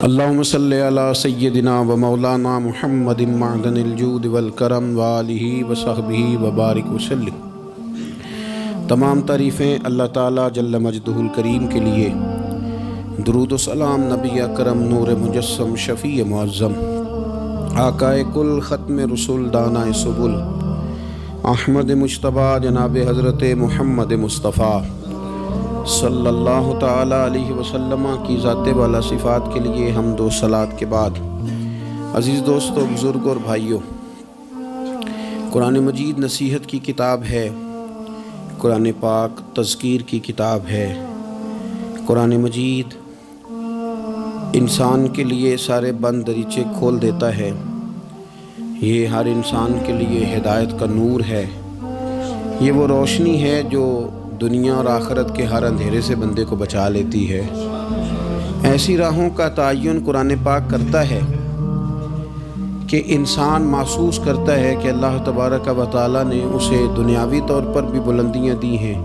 اللہم صلی علی سیدنا و مولانا محمد معدن الجود والکرم وآلہ وصحبہ وبارک وسلم۔ تمام تعریفیں اللہ تعالیٰ جل مجدہ الکریم کے لیے، درود و سلام نبی اکرم نور مجسم شفیع معظم آقائے کل ختم رسول دانائے سبل احمد مجتبیٰ جناب حضرت محمد مصطفیٰ صلی اللہ تعالیٰ علیہ وسلم کی ذات والا صفات کے لیے حمد و صلوات کے بعد، عزیز دوستو، بزرگ اور بھائیوں، قرآن مجید نصیحت کی کتاب ہے، قرآن پاک تذکیر کی کتاب ہے۔ قرآن مجید انسان کے لیے سارے بند دریچے کھول دیتا ہے۔ یہ ہر انسان کے لیے ہدایت کا نور ہے۔ یہ وہ روشنی ہے جو دنیا اور آخرت کے ہر اندھیرے سے بندے کو بچا لیتی ہے۔ ایسی راہوں کا تعین قرآن پاک کرتا ہے کہ انسان محسوس کرتا ہے کہ اللہ تبارک و تعالیٰ نے اسے دنیاوی طور پر بھی بلندیاں دی ہیں،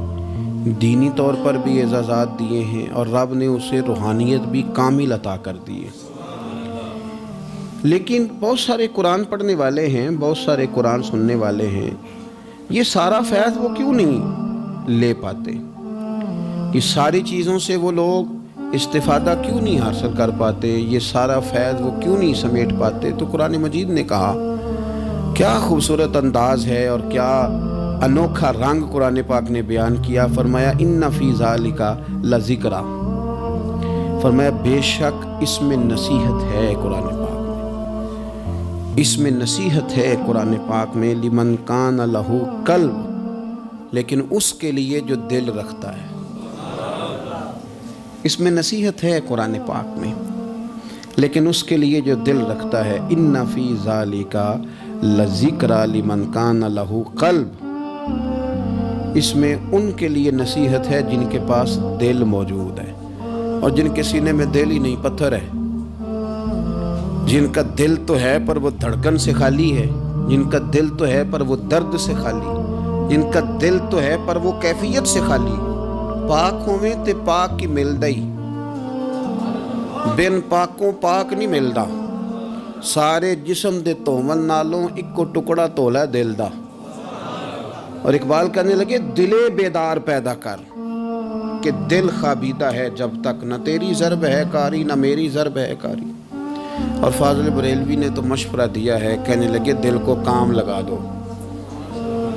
دینی طور پر بھی اعزازات دیے ہیں، اور رب نے اسے روحانیت بھی کامل عطا کر دی ہے۔ لیکن بہت سارے قرآن پڑھنے والے ہیں، بہت سارے قرآن سننے والے ہیں، یہ سارا فیض وہ کیوں نہیں لے پاتے؟ یہ ساری چیزوں سے وہ لوگ استفادہ کیوں نہیں حاصل کر پاتے؟ یہ سارا فیض وہ کیوں نہیں سمیٹ پاتے؟ تو قرآن مجید نے کہا، کیا خوبصورت انداز ہے اور کیا انوکھا رنگ قرآن پاک نے بیان کیا۔ فرمایا ان فی ذالک لذکرا، فرمایا بے شک اس میں نصیحت ہے قرآن پاک میں، اس میں نصیحت ہے قرآن پاک میں، لمن کان لہ قلب، لیکن اس کے لیے جو دل رکھتا ہے۔ اس میں نصیحت ہے قرآن پاک میں، لیکن اس کے لیے جو دل رکھتا ہے۔ ان فی ذالک لذکرا لمن کان لہ قلب، اس میں ان کے لیے نصیحت ہے جن کے پاس دل موجود ہے، اور جن کے سینے میں دل ہی نہیں، پتھر ہے، جن کا دل تو ہے پر وہ دھڑکن سے خالی ہے، جن کا دل تو ہے پر وہ درد سے خالی، جن کا دل تو ہے پر وہ کیفیت سے خالی۔ پاک ہوویں تے پاک کی ملدا ہی، بن پاکوں پاک نہیں ملدا۔ سارے جسم دے تومن نالوں اکو ٹکڑا تولا دل دا۔ اور اقبال کہنے لگے، دلے بیدار پیدا کر کہ دل خوابیدہ ہے جب تک، نہ تیری ضرب ہے کاری نہ میری ضرب ہے کاری۔ اور فاضل بریلوی نے تو مشورہ دیا ہے، کہنے لگے دل کو کام لگا دو۔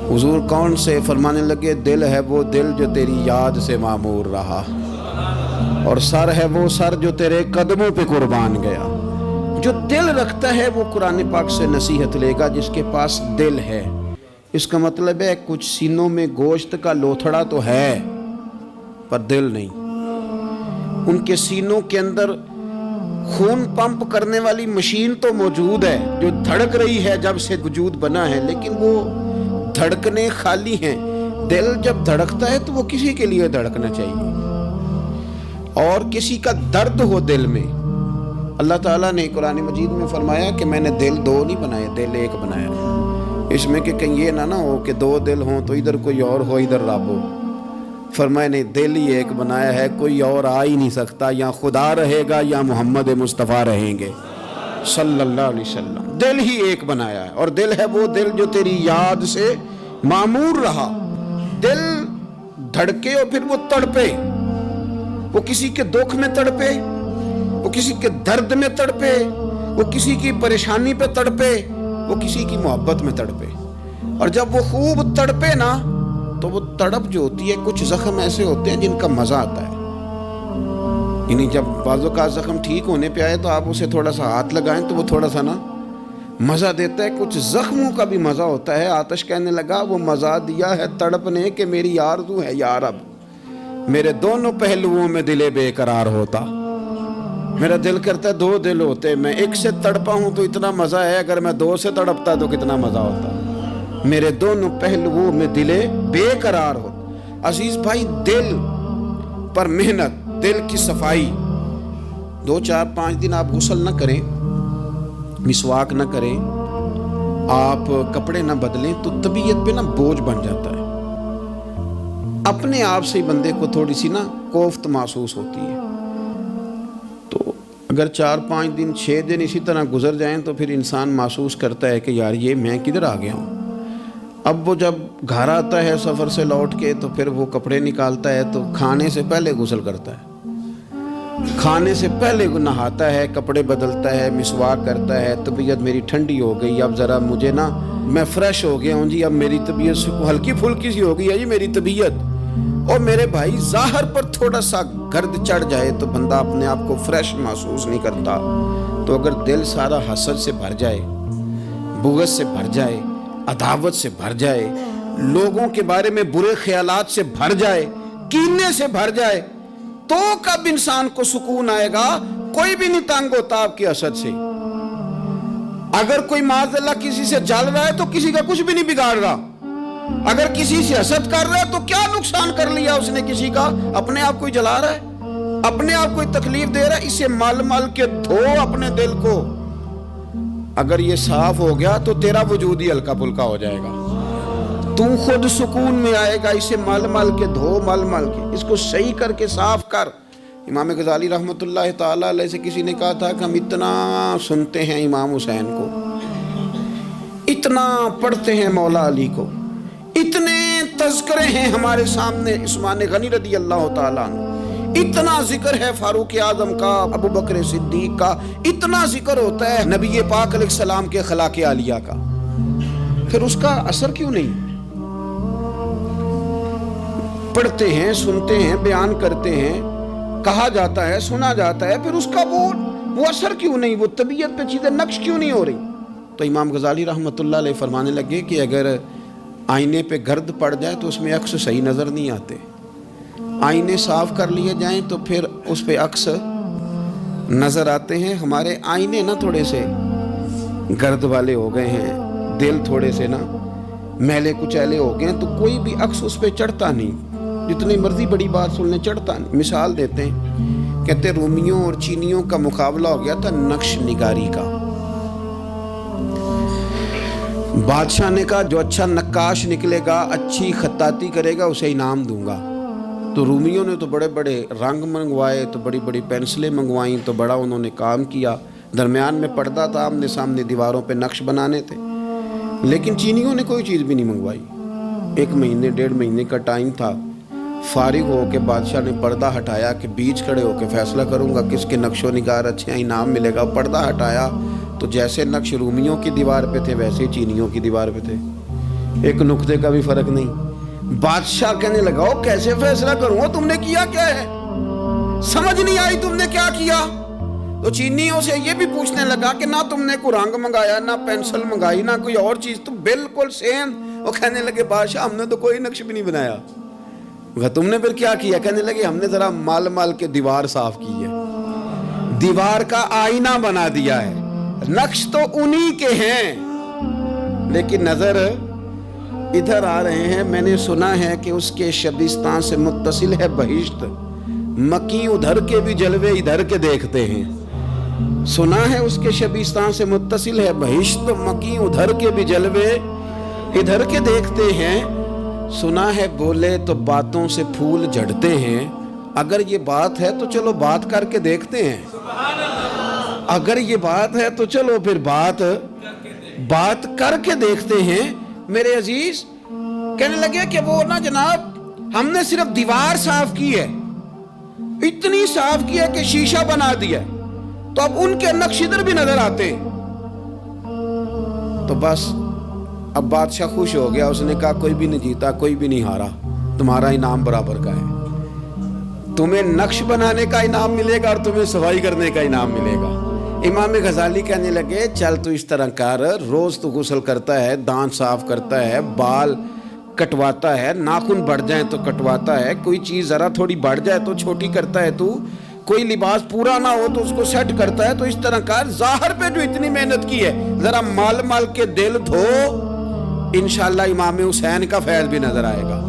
حضور کون سے؟ فرمانے لگے دل ہے وہ دل جو تیری یاد سے معمور رہا، اور سر ہے وہ سر جو تیرے قدموں پہ قربان گیا۔ جو دل رکھتا ہے وہ قرآن پاک سے نصیحت لے گا، جس کے پاس دل ہے۔ اس کا مطلب ہے کچھ سینوں میں گوشت کا لوتھڑا تو ہے پر دل نہیں۔ ان کے سینوں کے اندر خون پمپ کرنے والی مشین تو موجود ہے جو دھڑک رہی ہے جب سے وجود بنا ہے، لیکن وہ دھڑکنے خالی ہیں۔ دل جب دھڑکتا ہے تو وہ کسی کے لیے دھڑکنا چاہیے، اور کسی کا درد ہو دل میں۔ اللہ تعالیٰ نے قرآن مجید میں فرمایا کہ میں نے دل دو نہیں بنائے، دل ایک بنایا۔ اس میں کہ کہیں یہ نہ ہو کہ دو دل ہوں تو ادھر کوئی اور ہو ادھر رب ہو۔ فرمایا نہیں، دل ہی ایک بنایا ہے، کوئی اور آ ہی نہیں سکتا، یا خدا رہے گا یا محمد مصطفیٰ رہیں گے صلی اللہ علیہ وسلم۔ دل ہی ایک بنایا ہے، اور دل ہے وہ دل جو تیری یاد سے معمور رہا۔ دل دھڑکے اور پھر وہ تڑپے، وہ کسی کے دکھ میں تڑپے، وہ کسی کے درد میں تڑپے، وہ کسی کی پریشانی پہ تڑپے، وہ کسی کی محبت میں تڑپے۔ اور جب وہ خوب تڑپے نا تو وہ تڑپ جو ہوتی ہے، کچھ زخم ایسے ہوتے ہیں جن کا مزہ آتا ہے۔ یعنی جب بعضوں کا زخم ٹھیک ہونے پہ آئے تو آپ اسے تھوڑا سا ہاتھ لگائیں تو وہ تھوڑا سا نا مزہ دیتا ہے۔ کچھ زخموں کا بھی مزہ ہوتا ہے۔ آتش کہنے لگا، وہ مزہ دیا ہے تڑپ نے کہ میری آرزو ہے یا رب، میرے دونوں پہلوؤں میں دل بے قرار ہوتا۔ میرا دل کرتا ہے دو دل ہوتے، میں ایک سے تڑپا ہوں تو اتنا مزہ ہے، اگر میں دو سے تڑپتا تو کتنا مزہ ہوتا۔ میرے دونوں پہلوؤں میں دل بے قرار ہوتا۔ عزیز بھائی، دل پر محنت، دل کی صفائی، 2 4 5 دن آپ غسل نہ کریں، مسواک نہ کریں، آپ کپڑے نہ بدلیں تو طبیعت پہ نا بوجھ بن جاتا ہے۔ اپنے آپ سے ہی بندے کو تھوڑی سی نا کوفت محسوس ہوتی ہے۔ تو اگر 4-5 دن 6 دن اسی طرح گزر جائیں تو پھر انسان محسوس کرتا ہے کہ یار یہ میں کدھر آ گیا ہوں۔ اب وہ جب گھر آتا ہے سفر سے لوٹ کے تو پھر وہ کپڑے نکالتا ہے تو کھانے سے پہلے غسل کرتا ہے، کھانے سے پہلے نہاتا ہے، کپڑے بدلتا ہے، مسواک کرتا ہے، طبیعت میری ٹھنڈی ہو گئی، اب ذرا مجھے نا میں فریش ہو گیا ہوں جی، اب میری طبیعت سے ہلکی پھلکی سی ہو گئی ہے جی میری طبیعت۔ اور میرے بھائی ظاہر پر تھوڑا سا گرد چڑھ جائے تو بندہ اپنے آپ کو فریش محسوس نہیں کرتا، تو اگر دل سارا حسد سے بھر جائے، بغض سے بھر جائے، عداوت سے بھر جائے، لوگوں کے بارے میں برے خیالات سے بھر جائے، کینے سے بھر جائے، تو کب انسان کو سکون آئے گا؟ کوئی بھی نہیں تنگ ہوتا آپ کے حسد سے۔ اگر کوئی معاذ اللہ کسی سے جل رہا ہے تو کسی کا کچھ بھی نہیں بگاڑ رہا، اگر کسی سے حسد کر رہا ہے تو کیا نقصان کر لیا اس نے کسی کا؟ اپنے آپ کو جلا رہا ہے، اپنے آپ کو تکلیف دے رہا ہے، اسے مل مل کے دھو اپنے دل کو۔ اگر یہ صاف ہو گیا تو تیرا وجود ہی ہلکا پھلکا ہو جائے گا، تو خود سکون میں آئے گا۔ اسے مل مل کے دھو، مل مل کے اس کو صحیح کر کے صاف کر۔ امام غزالی رحمۃ اللہ تعالیٰ علیہ سے کسی نے کہا تھا کہ ہم اتنا سنتے ہیں امام حسین کو، اتنا پڑھتے ہیں مولا علی کو، اتنے تذکرے ہیں ہمارے سامنے عثمان غنی رضی اللہ تعالیٰ عنہ، اتنا ذکر ہے فاروق اعظم کا، ابو بکر صدیق کا، اتنا ذکر ہوتا ہے نبی پاک علیہ السلام کے اخلاق عالیہ کا، پھر اس کا اثر کیوں نہیں؟ پڑھتے ہیں، سنتے ہیں، بیان کرتے ہیں، کہا جاتا ہے، سنا جاتا ہے، پھر اس کا وہ اثر کیوں نہیں؟ وہ طبیعت پہ چیزیں نقش کیوں نہیں ہو رہی؟ تو امام غزالی رحمۃ اللہ علیہ فرمانے لگے کہ اگر آئینے پہ گرد پڑ جائے تو اس میں عکس صحیح نظر نہیں آتے، آئینے صاف کر لیے جائیں تو پھر اس پہ عکس نظر آتے ہیں۔ ہمارے آئینے نا تھوڑے سے گرد والے ہو گئے ہیں، دل تھوڑے سے نا میلے کچیلے ہو گئے ہیں، تو کوئی بھی عکس اس پہ چڑھتا نہیں، جتنی مرضی بڑی بات سن لیں چڑھتا نہیں۔ مثال دیتے ہیں، کہتے رومیوں اور چینیوں کا مقابلہ ہو گیا تھا نقش نگاری کا۔ بادشاہ نے کہا جو اچھا نقاش نکلے گا، اچھی خطاطی کرے گا، اسے انعام دوں گا۔ تو رومیوں نے تو بڑے بڑے رنگ منگوائے، تو بڑی بڑی پینسلیں منگوائیں، تو بڑا انہوں نے کام کیا، درمیان میں پردہ تھا، آمنے سامنے دیواروں پہ نقش بنانے تھے۔ لیکن چینیوں نے کوئی چیز بھی نہیں منگوائی۔ 1 مہینے 1.5 مہینے کا ٹائم تھا، فارغ ہو کے بادشاہ نے پردہ ہٹایا کہ بیچ کھڑے ہو کے فیصلہ کروں گا کس کے نقش و نگار اچھے ہیں، انعام ملے گا۔ پردہ ہٹایا تو جیسے نقش رومیوں کی دیوار پہ تھے ویسے چینیوں کی دیوار پہ تھے، ایک نقطے کا بھی فرق نہیں۔ بادشاہ کہنے لگا کیسے فیصلہ کروں گا، تم نے کیا کیا ہے، سمجھ نہیں آئی تم نے کیا کیا؟ تو چینیوں سے یہ بھی پوچھنے لگا کہ نہ تم نے کوئی رنگ منگایا، نہ پینسل منگائی، نہ کوئی اور چیز، تو بالکل سیم۔ وہ کہنے لگے بادشاہ ہم نے تو کوئی نقش بھی نہیں بنایا۔ تم نے پھر کیا کیا؟ کہنے لگے ہم نے ذرا مال مال کے دیوار صاف کی ہے، دیوار کا آئینہ بنا دیا ہے، نقش تو انہی کے ہیں لیکن نظر ادھر آ رہے ہیں۔ میں نے سنا ہے کہ اس کے شبستان سے متصل ہے بہشت، مکی ادھر کے بھی جلوے ادھر کے دیکھتے ہیں۔ سنا ہے اس کے شبستان سے متصل ہے بہشت، مکی ادھر کے بھی جلوے ادھر کے دیکھتے ہیں۔ سنا ہے بولے تو باتوں سے پھول جھڑتے ہیں۔ اگر یہ بات ہے تو چلو بات کر کے دیکھتے ہیں، اگر یہ بات ہے تو چلو پھر بات کر کے دیکھتے ہیں۔ میرے عزیز کہنے لگے کہ وہ نا جناب ہم نے صرف دیوار صاف کی ہے، اتنی صاف کی ہے کہ شیشہ بنا دیا، تو اب ان کے نقش ادھر بھی نظر آتے ہیں۔ تو بس اب بادشاہ خوش ہو گیا، اس نے کہا کوئی بھی نہیں جیتا، کوئی بھی نہیں ہارا، تمہارا انعام برابر کا ہے، تمہیں نقش بنانے کا انعام ملے گا اور تمہیں صفائی کرنے کا انعام ملے گا۔ امام غزالی کہنے لگے چل تو اس طرح کر، روز تو غسل کرتا ہے، دانت صاف کرتا ہے، بال کٹواتا ہے، ناخن بڑھ جائیں تو کٹواتا ہے، کوئی چیز ذرا تھوڑی بڑھ جائے تو چھوٹی کرتا ہے، تو کوئی لباس پورا نہ ہو تو اس کو سیٹ کرتا ہے، تو اس طرح کر، ظاہر پہ جو اتنی محنت کی ہے ذرا مال مال کے دل دھو، انشاءاللہ امام حسین کا فیض بھی نظر آئے گا،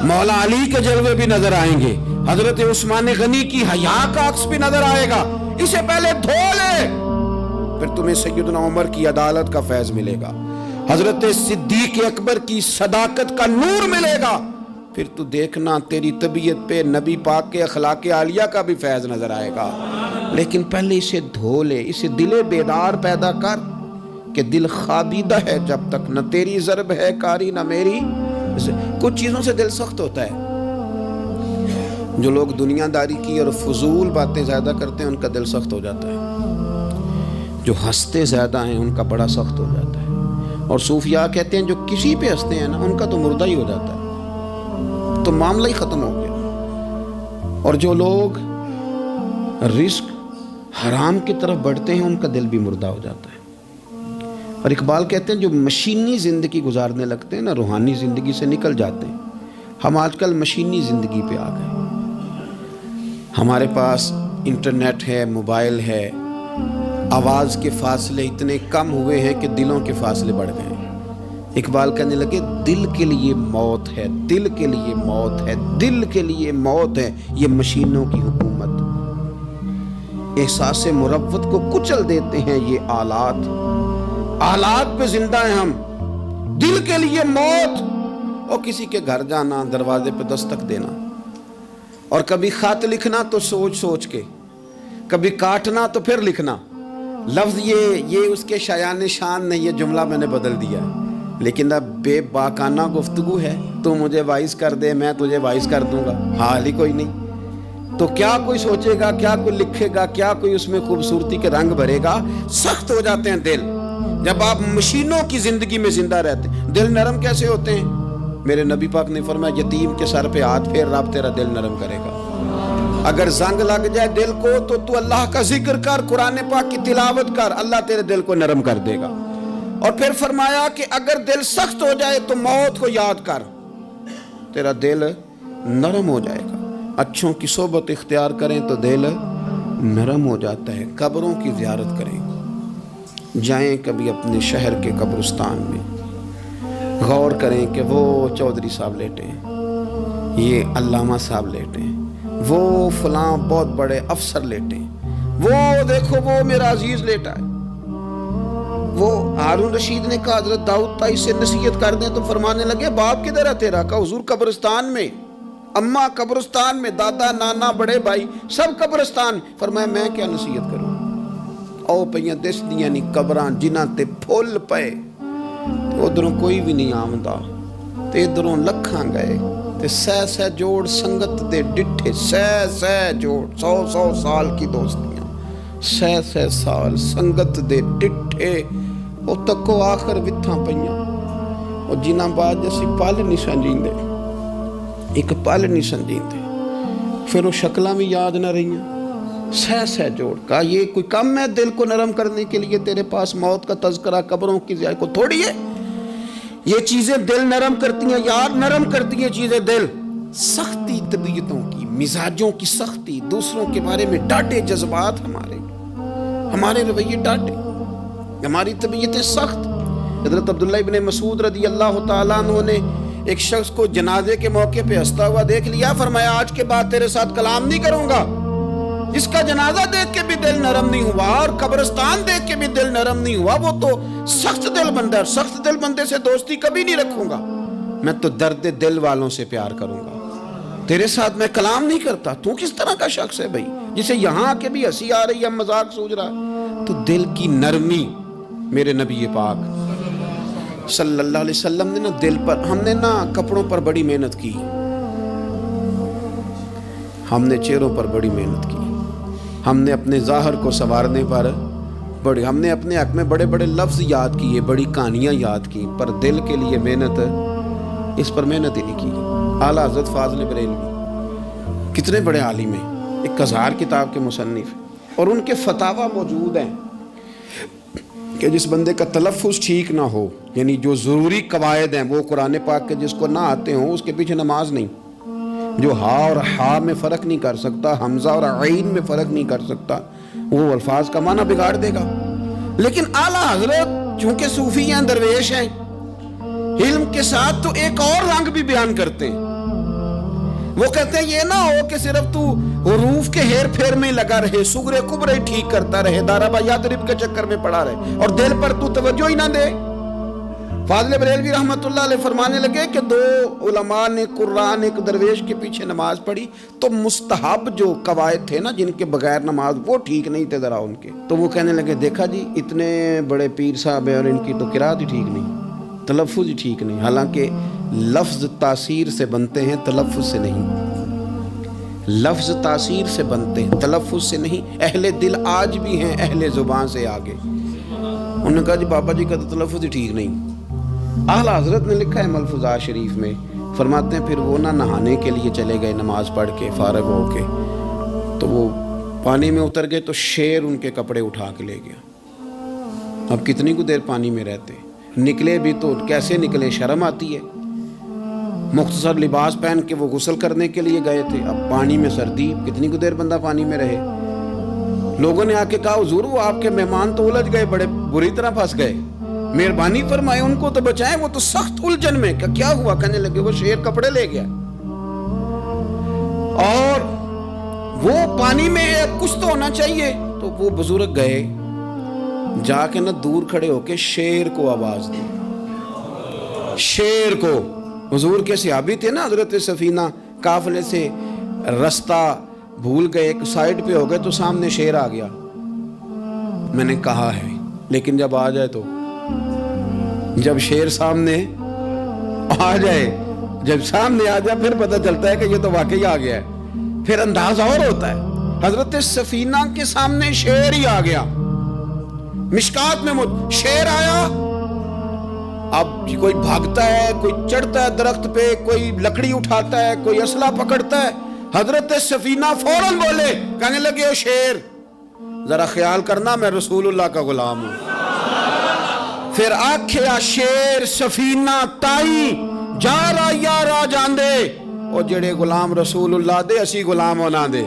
مولا علی کے جلوے بھی نظر آئیں گے، حضرت عثمان غنی کی حیا کا عکس بھی نظر آئے گا۔ اسے پہلے دھو لے، پھر تمہیں سیدنا عمر کی عدالت کا فیض ملے گا، حضرت صدیق اکبر کی صداقت کا نور ملے گا، پھر تو دیکھنا تیری طبیعت پہ نبی پاک کے اخلاق عالیہ کا بھی فیض نظر آئے گا۔ لیکن پہلے اسے دھو لے، اسے دل بیدار پیدا کر کہ دل خوابیدہ ہے جب تک، نہ تیری ضرب ہے کاری نہ میری۔ کچھ چیزوں سے دل سخت ہوتا ہے، جو لوگ دنیا داری کی اور فضول باتیں زیادہ کرتے ہیں ان کا دل سخت ہو جاتا ہے، جو ہنستے زیادہ ہیں ان کا بڑا سخت ہو جاتا ہے، اور صوفیاء کہتے ہیں جو کسی پہ ہنستے ہیں نا ان کا تو مردہ ہی ہو جاتا ہے، تو معاملہ ہی ختم ہو گیا۔ اور جو لوگ رزق حرام کی طرف بڑھتے ہیں ان کا دل بھی مردہ ہو جاتا ہے۔ اور اقبال کہتے ہیں جو مشینی زندگی گزارنے لگتے ہیں نا، روحانی زندگی سے نکل جاتے ہیں۔ ہم آج کل مشینی زندگی پہ آ گئے، ہمارے پاس انٹرنیٹ ہے، موبائل ہے، آواز کے فاصلے اتنے کم ہوئے ہیں کہ دلوں کے فاصلے بڑھ گئے ہیں۔ اقبال کہنے لگے دل کے لیے موت ہے، دل کے لیے موت ہے، دل کے لیے موت ہے یہ مشینوں کی حکومت۔ احساس مروت کو کچل دیتے ہیں یہ آلات، آلات پہ زندہ ہیں ہم، دل کے لیے موت۔ اور کسی کے گھر جانا، دروازے پہ دستک دینا، اور کبھی خط لکھنا تو سوچ سوچ کے، کبھی کاٹنا تو پھر لکھنا۔ لفظ یہ اس کے شایان شان نہیں، یہ جملہ میں نے بدل دیا ہے، لیکن اب بے باکانہ گفتگو ہے، تو مجھے وائس کر دے میں تجھے وائس کر دوں گا، حال ہی کوئی نہیں۔ تو کیا کوئی سوچے گا، کیا کوئی لکھے گا، کیا کوئی اس میں خوبصورتی کے رنگ بھرے گا؟ سخت ہو جاتے ہیں دل جب آپ مشینوں کی زندگی میں زندہ رہتے ہیں۔ دل نرم کیسے ہوتے ہیں؟ میرے نبی پاک نے فرمایا یتیم کے سر پہ ہاتھ پھیر، رب تیرا دل نرم کرے گا۔ اگر زنگ لگ جائے دل کو تو اللہ کا ذکر کر، قرآن پاک کی تلاوت کر، اللہ تیرے دل کو نرم کر دے گا۔ اور پھر فرمایا کہ اگر دل سخت ہو جائے تو موت کو یاد کر، تیرا دل نرم ہو جائے گا۔ اچھوں کی صحبت اختیار کریں تو دل نرم ہو جاتا ہے۔ قبروں کی زیارت کریں، جائیں کبھی اپنے شہر کے قبرستان میں، غور کریں کہ وہ چودھری صاحب لیٹے ہیں، یہ علامہ صاحب لیٹے ہیں، وہ فلاں بہت بڑے افسر لیٹے ہیں، وہ دیکھو وہ میرا عزیز لیٹا ہے۔ وہ ہارون رشید نے کہا حضرت داؤد تائی سے نصیحت کر دیں، تو فرمانے لگے باپ کدھر ہے تیرا؟ کہا حضور قبرستان میں، اماں قبرستان میں، دادا نانا بڑے بھائی سب قبرستان۔ فرمایا میں کیا نصیحت کروں؟ او پہیاں دس دیاں نہیں قبراں جنہاں تے پھول پے، ادھروں کوئی بھی نہیں آمدا تے ادھروں لکھاں گئے، تے سہ جوڑ سنگت دے ڈٹھے، سہ جوڑ 100 سال کی دوستیاں، سہ سال سنگت دے ڈٹھے، او تکو آخر وتھاں پئیاں، او جنہاں بعد اسی پل نہیں سمجھیندے، ایک پل نہیں سمجھیندے، پھر وہ شکلاں بھی یاد نہ رہیاں، سہ جوڑ۔ کہا یہ کوئی کم ہے دل کو نرم کرنے کے لیے تیرے پاس موت کا تذکرہ، قبروں کی زیارت کو تھوڑی ہے؟ یہ چیزیں دل نرم کرتی ہیں، یاد نرم کرتی ہیں چیزیں دل۔ سختی طبیعتوں کی، مزاجوں کی سختی، دوسروں کے بارے میں ڈاٹے جذبات، ہمارے رویے ڈاٹے، ہماری طبیعتیں سخت۔ حضرت عبداللہ ابن مسعود رضی اللہ تعالیٰ عنہ نے ایک شخص کو جنازے کے موقع پہ ہنستا ہوا دیکھ لیا، فرمایا آج کے بعد تیرے ساتھ کلام نہیں کروں گا۔ جس کا جنازہ دیکھ کے بھی دل نرم نہیں ہوا اور قبرستان دیکھ کے بھی دل نرم نہیں ہوا، وہ تو سخت دل بندہ ہے۔ سخت دل بندے سے دوستی کبھی نہیں رکھوں گا، میں تو درد دل والوں سے پیار کروں گا، تیرے ساتھ میں کلام نہیں کرتا۔ تو کس طرح کا شخص ہے بھائی جسے یہاں کے بھی ہنسی آ رہی ہے، مذاق سوچ رہا ہے؟ تو دل کی نرمی، میرے نبی پاک صلی اللہ علیہ وسلم نے نا دل پر، ہم نے نا کپڑوں پر بڑی محنت کی، ہم نے چہروں پر بڑی محنت کی، ہم نے اپنے ظاہر کو سنوارنے پر بڑی، ہم نے اپنے حق میں بڑے بڑے لفظ یاد کیے، بڑی کہانیاں یاد کی، پر دل کے لیے محنت، اس پر محنت ہی نہیں کی۔ اعلیٰ حضرت فاضل بریلوی کتنے بڑے عالم ہیں، 1000 کتاب کے مصنف، اور ان کے فتاوی موجود ہیں کہ جس بندے کا تلفظ ٹھیک نہ ہو، یعنی جو ضروری قواعد ہیں وہ قرآن پاک کے جس کو نہ آتے ہوں اس کے پیچھے نماز نہیں۔ جو ہا اور ہا میں فرق نہیں کر سکتا، حمزہ اور عین میں فرق نہیں کر سکتا، وہ الفاظ کا معنی بگاڑ دے گا۔ لیکن اعلیٰ حضرت چونکہ صوفی ہیں، درویش ہیں، علم کے ساتھ تو ایک اور رنگ بھی بیان کرتے ہیں۔ وہ کہتے ہیں یہ نہ ہو کہ صرف تو حروف کے ہیر پھیر میں لگا رہے، سغرے کبرے ٹھیک کرتا رہے، دارابا یادرب کے چکر میں پڑا رہے، اور دل پر تو توجہ ہی نہ دے۔ فاضل بریلوی رحمۃ اللہ علیہ فرمانے لگے کہ دو علماء نے قرآن ایک درویش کے پیچھے نماز پڑھی تو مستحب جو قواعد تھے نا جن کے بغیر نماز وہ ٹھیک نہیں تھے ذرا ان کے، تو وہ کہنے لگے دیکھا جی اتنے بڑے پیر صاحب ہیں اور ان کی تو قرات ہی ٹھیک نہیں، تلفظ ہی ٹھیک نہیں، حالانکہ لفظ تاثیر سے بنتے ہیں تلفظ سے نہیں، لفظ تاثیر سے بنتے ہیں تلفظ سے نہیں۔ اہل دل آج بھی ہیں اہل زبان سے آگے۔ انہوں نے کہا جی بابا جی کا تو تلفظ ہی ٹھیک نہیں۔ اعلیٰ حضرت نے لکھا ہے ملفوظات شریف میں، فرماتے ہیں پھر وہ نہ نہانے کے لیے چلے گئے نماز پڑھ کے فارغ ہو کے، تو وہ پانی میں اتر گئے تو شیر ان کے کپڑے اٹھا کے لے گیا۔ اب کتنی کو دیر پانی میں رہتے، نکلے بھی تو کیسے نکلے، شرم آتی ہے۔ مختصر لباس پہن کے وہ غسل کرنے کے لیے گئے تھے، اب پانی میں سردی، کتنی کو دیر بندہ پانی میں رہے۔ لوگوں نے آ کے کہا حضور وہ آپ کے مہمان تو الجھ گئے، بڑے بری طرح پھنس گئے، مہربانی فرمائے ان کو تو بچائیں، وہ تو سخت الجھن میں۔ کیا ہوا؟ کہنے لگے وہ شیر کپڑے لے گیا اور وہ پانی میں کچھ تو ہونا چاہیے۔ تو وہ بزرگ گئے، جا کے نہ دور کھڑے ہو کے شیر کو آواز دی، شیر کو۔ حضور کے صحابی تھے نا حضرت سفینہ، قافلے سے رستہ بھول گئے، ایک سائیڈ پہ ہو گئے تو سامنے شیر آ گیا۔ میں نے کہا ہے لیکن جب آ جائے تو، جب شیر سامنے آ جائے، جب سامنے آ جائے پھر پتہ چلتا ہے کہ یہ تو واقعی آ گیا ہے، پھر انداز اور ہوتا ہے۔ حضرت سفینہ کے سامنے شیر ہی آ گیا، مشکات میں شیر آیا۔ اب کوئی بھاگتا ہے، کوئی چڑھتا ہے درخت پہ، کوئی لکڑی اٹھاتا ہے، کوئی اسلحہ پکڑتا ہے۔ حضرت سفینہ فوراً بولے، کہنے لگے او شیر ذرا خیال کرنا میں رسول اللہ کا غلام ہوں۔ پھر آکھیا شیر سفینہ تائی جا رہا یا را جاندے، او جڑے غلام رسول اللہ دے اسی غلام ہونا دے۔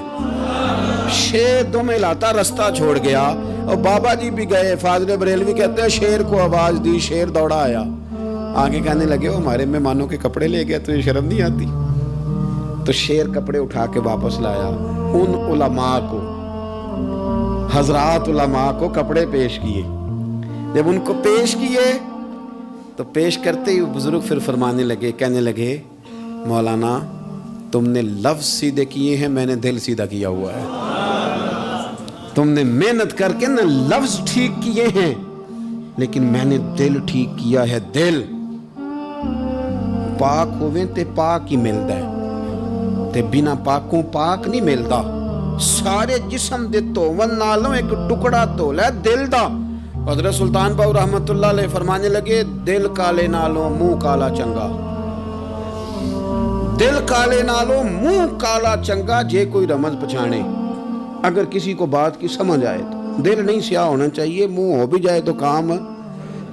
شیر دم ہلاتا رستہ چھوڑ گیا، اور بابا جی بھی گئے۔ فاضل بریلوی کہتے ہیں شیر کو آواز دی، شیر دوڑا آیا، آگے کہنے لگے وہ ہمارے مہمانوں کے کپڑے لے گیا، تجھے شرم نہیں آتی؟ تو شیر کپڑے اٹھا کے واپس لایا۔ ان علماء کو، حضرات علماء کو کپڑے پیش کیے۔ جب ان کو پیش کیے تو پیش کرتے ہی بزرگ پھر فرمانے لگے، کہنے لگے مولانا تم نے لفظ سیدھے کیے ہیں، میں نے دل سیدھا کیا ہوا ہے۔ تم نے محنت کر کے نہ لفظ ٹھیک کیے ہیں لیکن میں نے دل ٹھیک کیا ہے۔ دل پاک ہوئے تے پاک ہی ملتا ہے، تے بنا پاکوں پاک نہیں ملتا۔ سارے جسم دے توون نالوں ایک ٹکڑا تول ہے دل دا۔ حضرت سلطان باؤ رحمت اللہ علیہ فرمانے لگے دل کالے نالوں منہ کالا چنگا، دل کالے نالوں منہ کالا چنگا، جے کوئی رمز پچھانے۔ اگر کسی کو بات کی سمجھ آئے تو دل نہیں سیاہ ہونا چاہیے، منہ ہو بھی جائے تو کام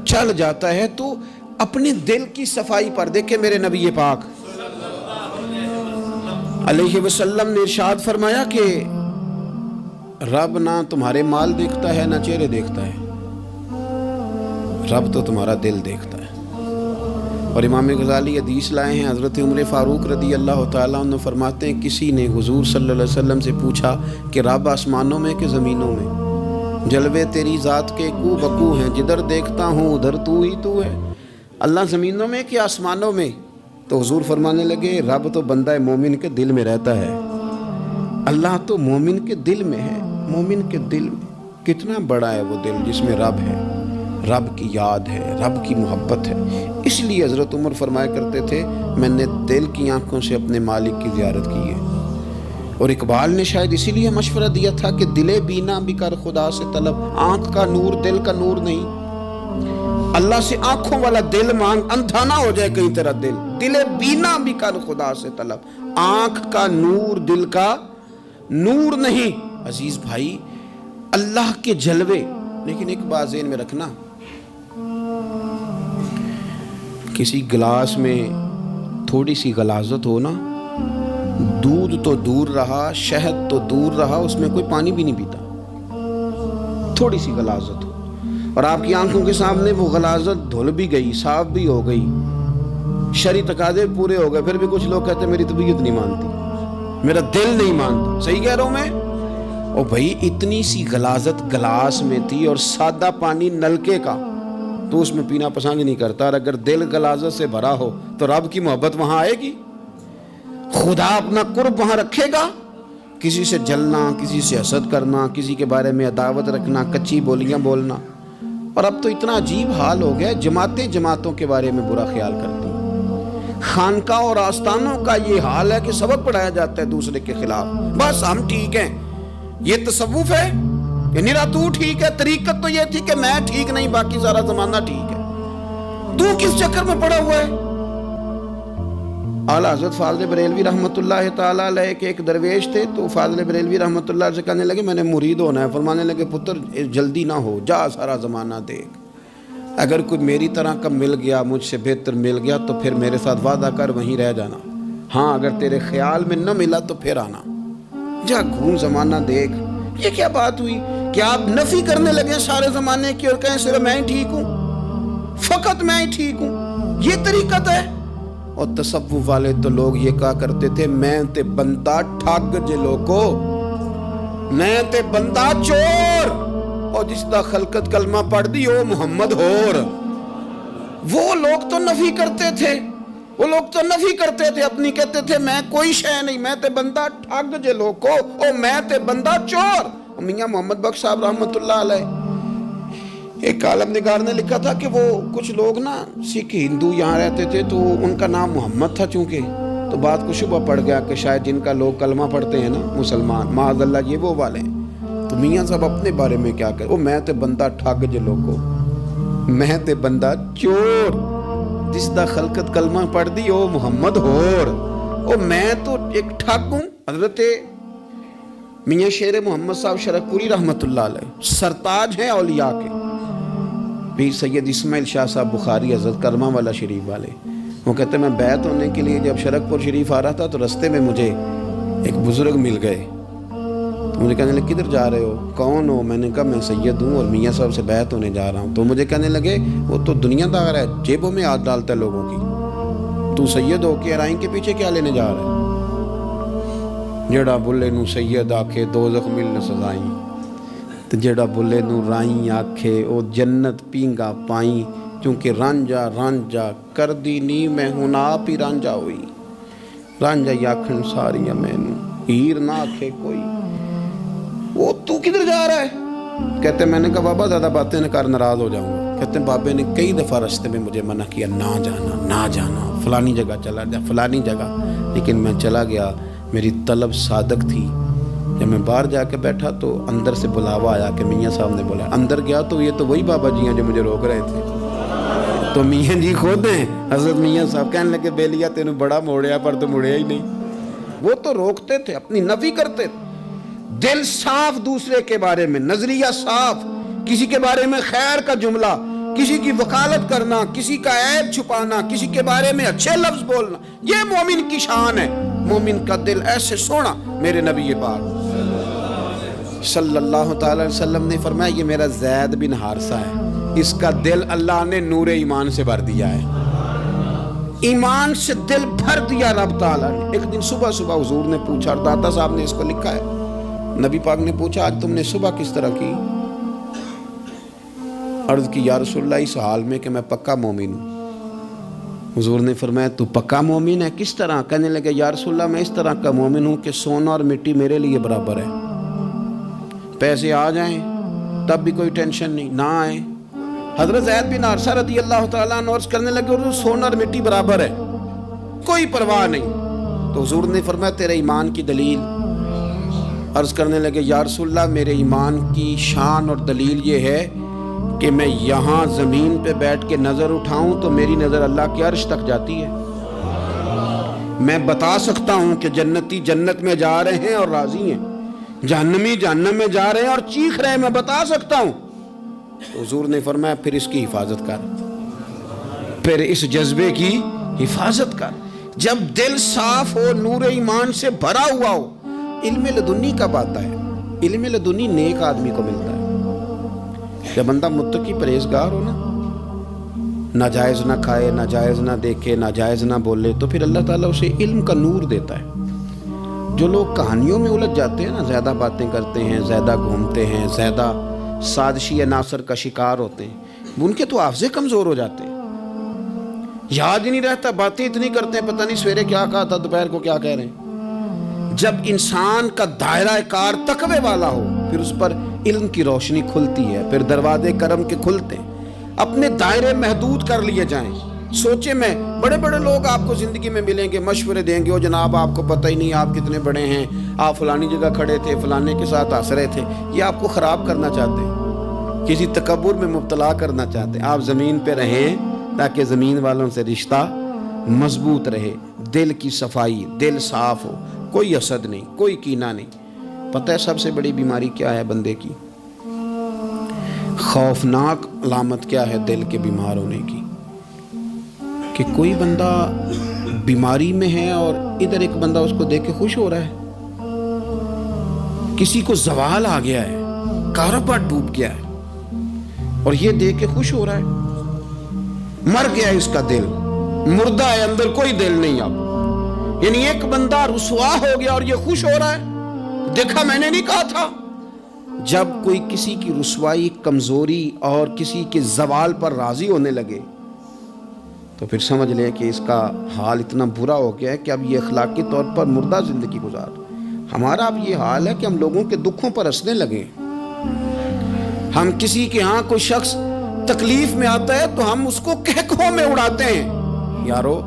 چل جاتا ہے۔ تو اپنے دل کی صفائی پر دیکھیں میرے نبی پاک علیہ وسلم نے ارشاد فرمایا کہ رب نہ تمہارے مال دیکھتا ہے نہ چہرے دیکھتا ہے، رب تو تمہارا دل دیکھتا ہے۔ اور امام غزالی حدیث لائے ہیں، حضرت عمر فاروق رضی اللہ تعالیٰ عنہ فرماتے ہیں کسی نے حضور صلی اللہ علیہ وسلم سے پوچھا کہ رب آسمانوں میں کہ زمینوں میں؟ جلوے تیری ذات کے کو بکو ہیں، جدھر دیکھتا ہوں ادھر تو ہی تو ہے۔ اللہ زمینوں میں کہ آسمانوں میں؟ تو حضور فرمانے لگے رب تو بندہ مومن کے دل میں رہتا ہے، اللہ تو مومن کے دل میں ہے۔ مومن کے دل میں کتنا بڑا ہے وہ دل جس میں رب ہے، رب کی یاد ہے، رب کی محبت ہے۔ اس لیے حضرت عمر فرمایا کرتے تھے میں نے دل کی آنکھوں سے اپنے مالک کی زیارت کی ہے۔ اور اقبال نے شاید اسی لیے مشورہ دیا تھا کہ دل بینا بھی کر خدا سے طلب، آنکھ کا نور دل کا نور نہیں۔ اللہ سے آنکھوں والا دل مانگ، اندھا نہ ہو جائے کہیں تیرا دل۔ دل بینا بھی کر خدا سے طلب، آنکھ کا نور دل کا نور نہیں۔ عزیز بھائی اللہ کے جلوے، لیکن ایک بات ذہن میں رکھنا، کسی گلاس میں تھوڑی سی غلاظت ہو نا، دودھ تو دور رہا، شہد تو دور رہا، اس میں کوئی پانی بھی نہیں پیتا۔ تھوڑی سی غلاظت ہو اور آپ کی آنکھوں کے سامنے وہ غلاظت دھل بھی گئی، صاف بھی ہو گئی، شرعی تقاضے پورے ہو گئے، پھر بھی کچھ لوگ کہتے ہیں میری طبیعت نہیں مانتی، میرا دل نہیں مانتا۔ صحیح کہہ رہا ہوں میں؟ اور بھائی اتنی سی غلاظت گلاس میں تھی اور سادہ پانی نلکے کا، تو اس میں پینا پسند نہیں کرتا، اور اگر دل غلاظت سے بھرا ہو تو رب کی محبت وہاں آئے گی، خدا اپنا قرب وہاں رکھے گا؟ کسی سے جلنا، کسی سے حسد کرنا، کسی کے بارے میں عداوت رکھنا، کچی بولیاں بولنا. اور اب تو اتنا عجیب حال ہو گیا، جماعتیں جماعتوں کے بارے میں برا خیال کرتی ہیں. خانقاہ اور آستانوں کا یہ حال ہے کہ سبق پڑھایا جاتا ہے دوسرے کے خلاف. بس ہم ٹھیک ہیں. یہ تصوف ہے کہ نرا تو ٹھیک ہے؟ طریقت تو یہ تھی کہ میں ٹھیک نہیں، باقی سارا زمانہ ٹھیک ہے. تو کس چکر میں پڑا ہوا ہے؟ اعلیٰ حضرت فاضل بریلوی رحمۃ اللہ تعالیٰ علیہ کے ایک درویش تھے، تو فاضل بریلوی رحمۃ اللہ سے کہنے لگے میں نے مرید ہونا ہے. فرمانے لگے پتر جلدی نہ ہو، جا سارا زمانہ دیکھ، اگر کوئی میری طرح کا مل گیا، مجھ سے بہتر مل گیا تو پھر میرے ساتھ وعدہ کر وہیں رہ جانا. ہاں اگر تیرے خیال میں نہ ملا تو پھر آنا. جا گھوم زمانہ دیکھ. یہ کیا بات ہوئی کہ آپ نفی کرنے لگے سارے زمانے کی اور کہیں صرف میں ہی ٹھیک ہوں، فقط میں ہی ٹھیک ہوں؟ یہ طریقت ہے؟ اور تصوف والے تو لوگ یہ کہا کرتے تھے میں تے بندہ ٹھگ جے لوگو، میں تے بندہ چور، اور جس دا خلقت کلمہ پڑھ دی او محمد ہور. وہ لوگ تو نفی کرتے تھے، وہ لوگ تو نفی کرتے تھے اپنی، کہتے تھے میں کوئی شے نہیں، میں تے بندہ ٹھگ جے لوگو، او میں تے بندہ چور. میاں محمد بخش صاحب رحمۃ اللہ علیہ، ایک کالم نگار نے لکھا تھا کہ وہ کچھ لوگ نا سکھ ہندو یہاں رہتے تھے تو ان کا نام محمد تھا چونکہ، تو بات کو شبہ پڑ گیا کہ شاید جن کا لوگ کلمہ پڑھتے ہیں نا مسلمان، معاذ اللہ یہ وہ والے ہیں. تو میاں صاحب اپنے بارے میں کیا کہے، وہ میں تے بندہ ٹھگ جے لوگو، میں تے بندہ چور، جس دا خلقت کلمہ پڑھ دی او محمد ہور. او میں تو ایک ٹھگ ہوں. حضرت میاں شیر محمد صاحب شرک پوری رحمۃ اللہ علیہ سرتاج ہیں اولیاء کے، پیر سید اسماعیل شاہ صاحب بخاری حضرت کرما والا شریف والے. وہ کہتے ہیں میں بیعت ہونے کے لیے جب شرک پور شریف آ رہا تھا تو رستے میں مجھے ایک بزرگ مل گئے. تو مجھے کہنے لگے کدھر جا رہے ہو، کون ہو؟ میں نے کہا میں سید ہوں اور میاں صاحب سے بیعت ہونے جا رہا ہوں. تو مجھے کہنے لگے وہ تو دنیا دار ہے، جیبوں میں ہاتھ ڈالتا ہے لوگوں کی، تو سید ہو کے رائن کے پیچھے کیا لینے جا رہا ہے؟ جڑا بلے نو سید آکھے دوزخ ملن سزائیں، تو جڑا بلے نو رائیں آکھے او جنت پینگا پائیں. کیونکہ رانجا رانجا کر دی نی میں ہوں آپ ہی رانجا ہوئی، رانجا یاکھن ساریاں میں نو ہیر نہ آکھے کوئی. وہ تو کدھر جا رہا ہے؟ کہتے میں نے کہا بابا زیادہ باتیں نہ کر، ناراض ہو جاؤں گا. کہتے ہیں بابے نے کئی دفعہ رستے میں مجھے منع کیا، نہ جانا نہ جانا، فلانی جگہ چلا جا فلانی جگہ، لیکن میں چلا گیا. میری طلب صادق تھی. جب میں باہر جا کے بیٹھا تو اندر سے بلاوا آیا کہ میاں صاحب نے بولا. اندر گیا تو یہ تو وہی بابا جی ہیں جو مجھے روک رہے تھے. تو میاں جی خود ہیں حضرت میاں صاحب. کہنے لگے بیلیا تینوں بڑا موڑیا پر تو مڑیا ہی نہیں. وہ تو روکتے تھے، اپنی نفی کرتے تھے. دل صاف دوسرے کے بارے میں، نظریہ صاف، کسی کے بارے میں خیر کا جملہ، کسی کی وکالت کرنا، کسی کا عیب چھپانا، کسی کے بارے میں اچھے لفظ بولنا، یہ مومن کی شان ہے. مومن کا دل ایسے سونا. میرے نبی پاک صلی اللہ تعالی علیہ وسلم نے فرمایا یہ میرا زید بن حارثہ ہے، اس کا دل اللہ نے نور ایمان سے بھر دیا ہے. ایمان سے دل بھر دیا رب تعالیٰ نے. ایک دن صبح صبح حضور نے پوچھا، اور داتا صاحب نے اس کو لکھا ہے، نبی پاک نے پوچھا آج تم نے صبح کس طرح کی؟ عرض کی یا رسول اللہ اس حال میں کہ میں پکا مومن ہوں. حضور نے فرمایا تو پکا مومن ہے، کس طرح؟ کہنے لگے یا رسول اللہ میں اس طرح کا مومن ہوں کہ سونا اور مٹی میرے لیے برابر ہے. پیسے آ جائیں تب بھی کوئی ٹینشن نہیں، نہ آئیں. حضرت زید بن حارثہ رضی اللہ تعالیٰ عنہ عرض کرنے لگے حضور سونا اور مٹی برابر ہے، کوئی پرواہ نہیں. تو حضور نے فرمایا تیرے ایمان کی دلیل؟ عرض کرنے لگے یا رسول اللہ میرے ایمان کی شان اور دلیل یہ ہے کہ میں یہاں زمین پہ بیٹھ کے نظر اٹھاؤں تو میری نظر اللہ کے عرش تک جاتی ہے. میں بتا سکتا ہوں کہ جنتی جنت میں جا رہے ہیں اور راضی ہیں، جہنمی جہنم میں جا رہے ہیں اور چیخ رہے ہیں، میں بتا سکتا ہوں. تو حضور نے فرمایا پھر اس کی حفاظت کر، پھر اس جذبے کی حفاظت کر. جب دل صاف ہو، نور ایمان سے بھرا ہوا ہو. علم لدنی کب آتا ہے؟ علم لدنی نیک آدمی کو ملتا ہے جب بندہ متقی پرہیزگار ہو نا، ناجائز نہ کھائے، ناجائز نہ دیکھے، ناجائز نہ بولے، تو پھر اللہ تعالیٰ اسے علم کا نور دیتا ہے. جو لوگ کہانیوں میں الجھ جاتے ہیں نا، زیادہ باتیں کرتے ہیں، زیادہ گھومتے ہیں، زیادہ سازشی عناصر کا شکار ہوتے ہیں، ان کے تو حافظے کمزور ہو جاتے ہیں، یاد ہی نہیں رہتا، باتیں اتنی کرتے ہیں پتہ نہیں سویرے کیا کہا تھا دوپہر کو کیا کہہ رہے ہیں۔ جب انسان کا دائرہ کار تقوی والا ہو پھر اس پر علم کی روشنی کھلتی ہے، پھر دروازے کرم کے کھلتے ہیں، اپنے دائرے محدود کر لیے جائیں۔ سوچے میں بڑے بڑے لوگ آپ کو زندگی میں ملیں گے، مشورے دیں گے، وہ جناب آپ کو پتہ ہی نہیں آپ کتنے بڑے ہیں، آپ فلانی جگہ کھڑے تھے، فلانے کے ساتھ ہنس رہے تھے، یہ آپ کو خراب کرنا چاہتے ہیں، کسی تکبر میں مبتلا کرنا چاہتے ہیں۔ آپ زمین پہ رہیں تاکہ زمین والوں سے رشتہ مضبوط رہے، دل کی صفائی، دل صاف ہو، کوئی حسد نہیں، کوئی کینہ نہیں۔ پتہ ہے سب سے بڑی بیماری کیا ہے بندے کی؟ خوفناک علامت کیا ہے دل کے بیمار ہونے کی؟ کہ کوئی بندہ بیماری میں ہے اور ادھر ایک بندہ اس کو دیکھ کے خوش ہو رہا ہے، کسی کو زوال آ گیا ہے، کاروبار ڈوب گیا ہے اور یہ دیکھ کے خوش ہو رہا ہے، مر گیا ہے اس کا دل، مردہ ہے، اندر کوئی دل نہیں اب۔ یعنی ایک بندہ رسوا ہو گیا اور یہ خوش ہو رہا ہے، دیکھا میں نے نہیں کہا تھا۔ جب کوئی کسی کی رسوائی، کمزوری اور کسی کے زوال پر راضی ہونے لگے تو پھر سمجھ لیں کہ اس کا حال اتنا برا ہو گیا ہے کہ اب یہ اخلاقی طور پر مردہ زندگی گزار۔ ہمارا اب یہ حال ہے کہ ہم لوگوں کے دکھوں پر ہنسنے لگے، ہم کسی کے ہاں کوئی شخص تکلیف میں آتا ہے تو ہم اس کو کہکہوں میں اڑاتے ہیں۔ یارو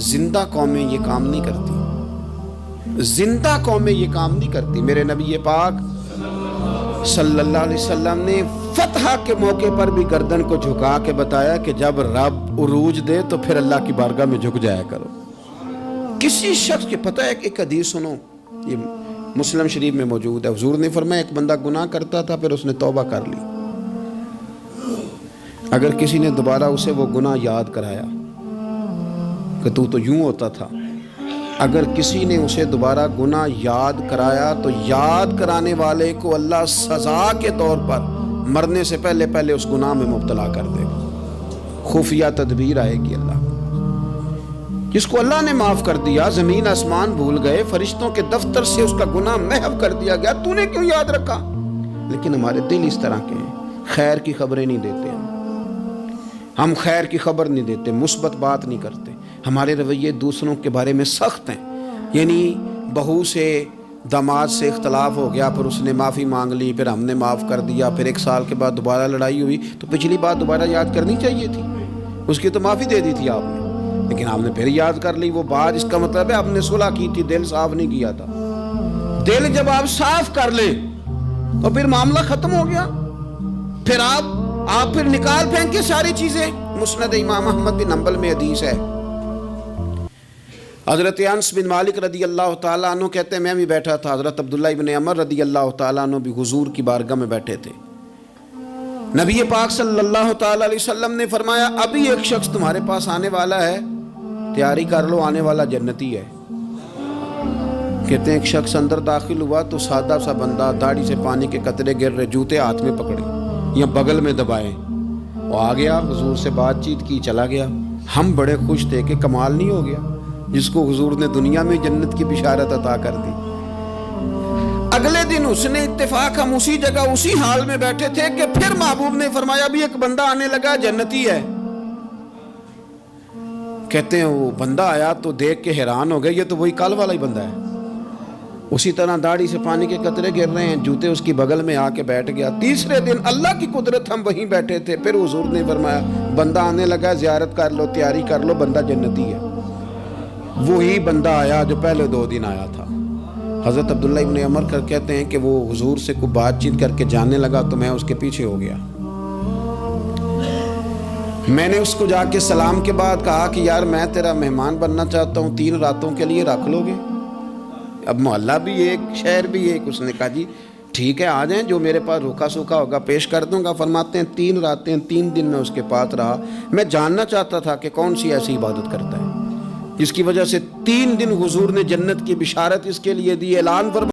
زندہ قومیں یہ کام نہیں کرتی، زندہ قومیں یہ کام نہیں کرتی۔ میرے نبی پاک صلی اللہ علیہ وسلم نے فتح کے موقع پر بھی گردن کو جھکا کے بتایا کہ جب رب عروج دے تو پھر اللہ کی بارگاہ میں جھک جایا کرو۔ کسی شخص کے پتہ ہے کہ ایک حدیث سنو، یہ مسلم شریف میں موجود ہے، حضور نے فرمایا ایک بندہ گناہ کرتا تھا پھر اس نے توبہ کر لی، اگر کسی نے دوبارہ اسے وہ گناہ یاد کرایا کہ تو یوں ہوتا تھا، اگر کسی نے اسے دوبارہ گناہ یاد کرایا تو یاد کرانے والے کو اللہ سزا کے طور پر مرنے سے پہلے پہلے اس گناہ میں مبتلا کر دے گا۔ خفیہ تدبیر آئے گی اللہ، جس کو اللہ نے معاف کر دیا، زمین آسمان بھول گئے، فرشتوں کے دفتر سے اس کا گناہ محو کر دیا گیا، تو نے کیوں یاد رکھا؟ لیکن ہمارے دل اس طرح کے ہیں، خیر کی خبریں نہیں دیتے ہم خیر کی خبر نہیں دیتے، مثبت بات نہیں کرتے، ہمارے رویے دوسروں کے بارے میں سخت ہیں۔ یعنی بہو سے داماد سے اختلاف ہو گیا، پھر اس نے معافی مانگ لی، پھر ہم نے معاف کر دیا، پھر ایک سال کے بعد دوبارہ لڑائی ہوئی تو پچھلی بات دوبارہ یاد کرنی چاہیے تھی، اس کی تو معافی دے دی تھی آپ نے، لیکن آپ نے پھر یاد کر لی وہ بات۔ اس کا مطلب ہے آپ نے صلح کی تھی، دل صاف نہیں کیا تھا۔ دل جب آپ صاف کر لیں تو پھر معاملہ ختم ہو گیا، پھر آپ پھر نکال پھینک کے ساری چیزیں۔ مسند امام احمد بن حنبل میں حدیث ہے، حضرت انس بن مالک رضی اللہ تعالیٰ عنہ کہتے ہیں میں بھی بیٹھا تھا، حضرت عبداللہ ابن عمر رضی اللہ تعالیٰ عنہ بھی حضور کی بارگاہ میں بیٹھے تھے۔ نبی پاک صلی اللہ تعالیٰ علیہ وسلم نے فرمایا ابھی ایک شخص تمہارے پاس آنے والا ہے، تیاری کر لو، آنے والا جنتی ہے۔ کہتے ہیں ایک شخص اندر داخل ہوا تو سادہ سا بندہ، داڑھی سے پانی کے قطرے گر رہے، جوتے ہاتھ میں پکڑے یا بغل میں دبائے، وہ آ گیا، حضور سے بات چیت کی، چلا گیا۔ ہم بڑے خوش تھے کہ کمال نہیں ہو گیا، جس کو حضور نے دنیا میں جنت کی بشارت عطا کر دی۔ اگلے دن اس نے اتفاق، ہم اسی جگہ اسی حال میں بیٹھے تھے کہ پھر محبوب نے فرمایا ابھی ایک بندہ آنے لگا، جنتی ہے۔ کہتے ہیں وہ بندہ آیا تو دیکھ کے حیران ہو گئے، یہ تو وہی کل والا ہی بندہ ہے، اسی طرح داڑھی سے پانی کے قطرے گر رہے ہیں، جوتے اس کی بغل میں آ کے بیٹھ گیا۔ تیسرے دن اللہ کی قدرت ہم وہیں بیٹھے تھے، پھر حضور نے فرمایا بندہ آنے لگا، زیارت کر لو، تیاری کر لو، بندہ جنتی ہے۔ وہی بندہ آیا جو پہلے 2 دن آیا تھا۔ حضرت عبداللہ ابن عمر کہتے ہیں کہ وہ حضور سے کوئی بات چیت کر کے جانے لگا تو میں اس کے پیچھے ہو گیا۔ میں نے اس کو جا کے سلام کے بعد کہا کہ یار میں تیرا مہمان بننا چاہتا ہوں، 3 راتوں کے لیے رکھ لو گے؟ اب محلہ بھی ایک، شہر بھی ایک۔ اس نے کہا جی ٹھیک ہے آ جائیں، جو میرے پاس روکھا سوکھا ہوگا پیش کر دوں گا۔ فرماتے ہیں 3 راتیں 3 دن میں اس کے پاس رہا، میں جاننا چاہتا تھا کہ کون سی ایسی عبادت کرتا ہے جس کی وجہ سے 3 دن حضور نے جنت کی بشارت اس کے لیے دی، اعلان فرمایا